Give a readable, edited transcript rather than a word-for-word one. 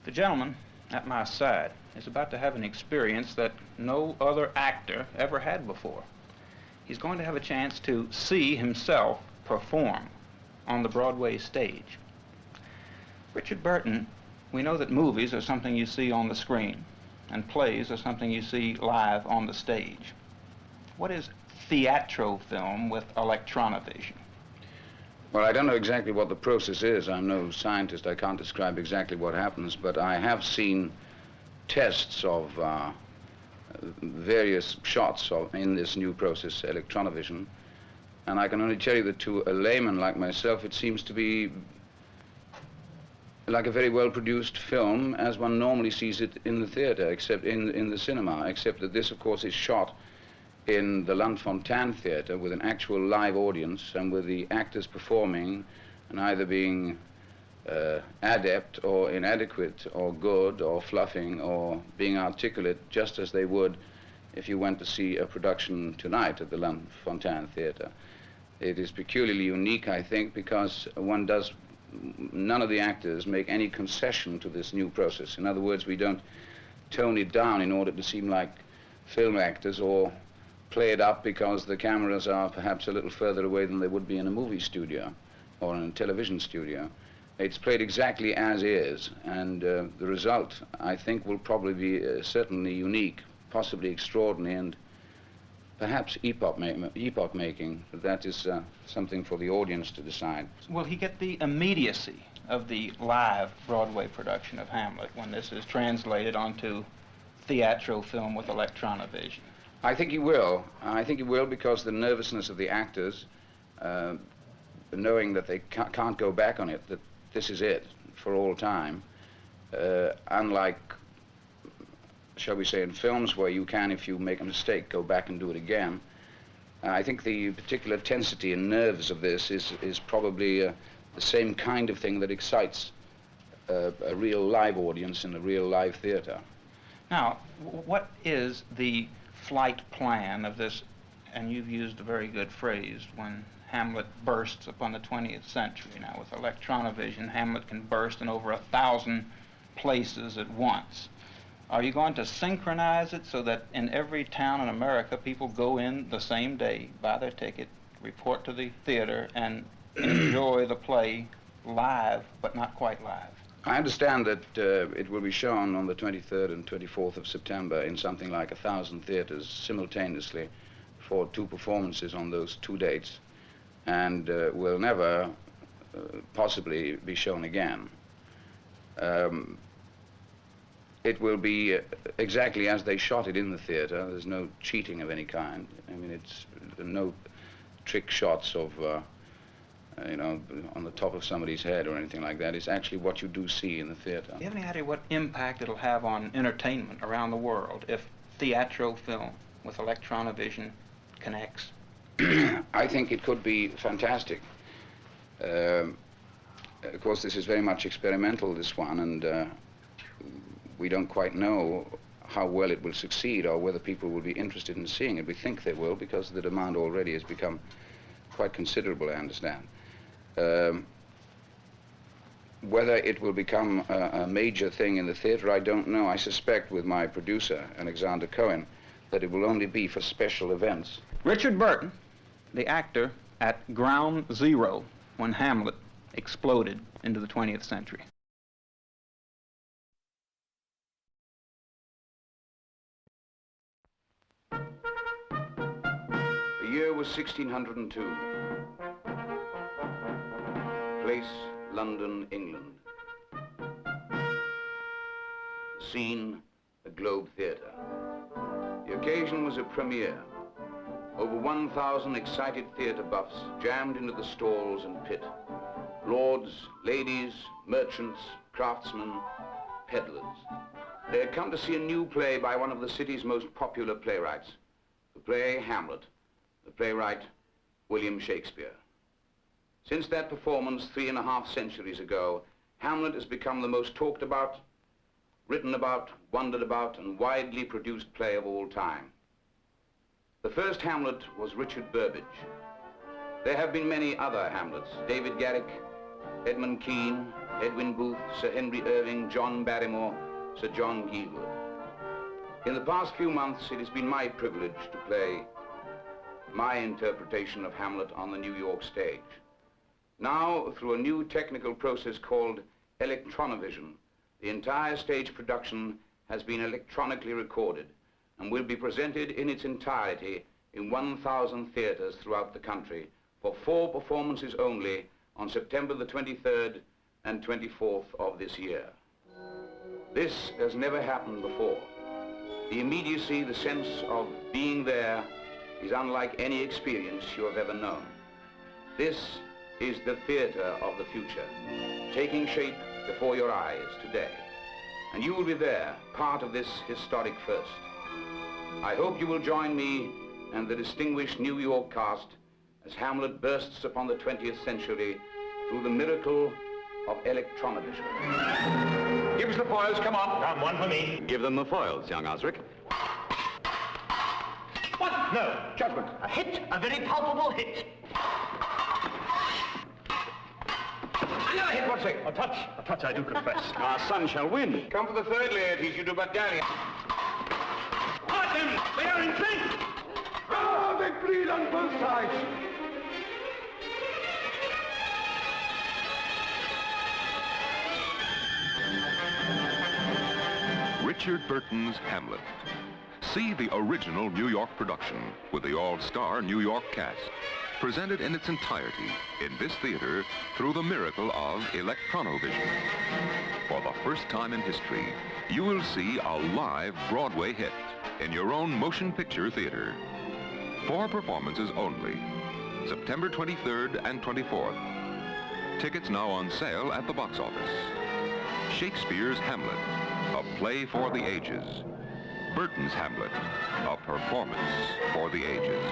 The gentleman at my side is about to have an experience that no other actor ever had before. He's going to have a chance to see himself perform on the Broadway stage. Richard.Burton, we know that movies are something you see on the screen, and plays are something you see live on the stage. What is theatro film with Electronovision? Well, I don't know exactly what the process is. I'm no scientist. I can't describe exactly what happens, but I have seen tests of various shots in this new process, Electronovision, and I can only tell you that to a layman like myself, it seems to be like a very well-produced film as one normally sees it in the theater, except in the cinema, except that this, of course, is shot in the Landfontein Theater with an actual live audience and with the actors performing and either being adept or inadequate or good or fluffing or being articulate just as they would if you went to see a production tonight at the Landfontein Theater. It is peculiarly unique, I think, because none of the actors make any concession to this new process. In other words, we don't tone it down in order to seem like film actors or play it up because the cameras are perhaps a little further away than they would be in a movie studio or in a television studio. It's played exactly as is, and the result, I think, will probably be certainly unique, possibly extraordinary, and perhaps epoch-making. But that is something for the audience to decide. Will he get the immediacy of the live Broadway production of Hamlet when this is translated onto theatro film with Electronovision? I think he will. I think he will because the nervousness of the actors, knowing that they can't go back on it, that this is it for all time, unlike, shall we say, in films where you can, if you make a mistake, go back and do it again. I think the particular tensity and nerves of this is probably the same kind of thing that excites a real live audience in a real live theater. Now, what is the flight plan of this, and you've used a very good phrase, when Hamlet bursts upon the 20th century? Now, with Electronovision, Hamlet can burst in over 1,000 places at once. Are you going to synchronize it so that in every town in America people go in the same day, buy their ticket, report to the theater, and enjoy the play live, but not quite live? I understand that it will be shown on the 23rd and 24th of September in something like 1,000 theaters simultaneously for 2 performances on those 2 dates, and will never possibly be shown again. It will be exactly as they shot it in the theater. There's no cheating of any kind. I mean, it's no trick shots of you know, on the top of somebody's head or anything like that. It's actually what you do see in the theater. Do you have any idea what impact it'll have on entertainment around the world if theatro film with Electronovision connects? I think it could be fantastic. Of course, this is very much experimental, this one, and we don't quite know how well it will succeed or whether people will be interested in seeing it. We think they will because the demand already has become quite considerable, I understand. Whether it will become a major thing in the theater, I don't know. I suspect with my producer, Alexander Cohen, that it will only be for special events. Richard.Burton, the actor at ground zero when Hamlet exploded into the 20th century. The year was 1602. Place, London, England. Scene, the Globe Theatre. The occasion was a premiere. Over 1,000 excited theatre buffs jammed into the stalls and pit. Lords, ladies, merchants, craftsmen, peddlers. They had come to see a new play by one of the city's most popular playwrights. The play Hamlet. The playwright, William Shakespeare. Since that performance 3.5 centuries ago, Hamlet has become the most talked about, written about, wondered about, and widely produced play of all time. The first Hamlet was Richard Burbage. There have been many other Hamlets: David Garrick, Edmund Kean, Edwin Booth, Sir Henry Irving, John Barrymore, Sir John Gielgud. In the past few months, it has been my privilege to play my interpretation of Hamlet on the New York stage. Now, through a new technical process called Electronovision, the entire stage production has been electronically recorded and will be presented in its entirety in 1,000 theaters throughout the country for 4 performances only on September the 23rd and 24th of this year. This has never happened before. The immediacy, the sense of being there is unlike any experience you have ever known. This is the theater of the future, taking shape before your eyes today. And you will be there, part of this historic first. I hope you will join me and the distinguished New York cast as Hamlet bursts upon the 20th century through the miracle of Electronovision. Give us the foils, come on. Come, one for me. Give them the foils, young Osric. What? No. Judgment. A hit, a very palpable hit. Another hit, what's it? A touch I do confess. Our son shall win. Come for the third Laertes, you do but dally. Part them! They are in drink! Oh, they bleed on both sides. Richard.Burton's Hamlet. See the original New York production with the all-star New York cast, presented in its entirety in this theater through the miracle of Electronovision. For the first time in history, you will see a live Broadway hit in your own motion picture theater. 4 performances only, September 23rd and 24th. Tickets now on sale at the box office. Shakespeare's Hamlet, a play for the ages. Burton's Hamlet, a performance for the ages.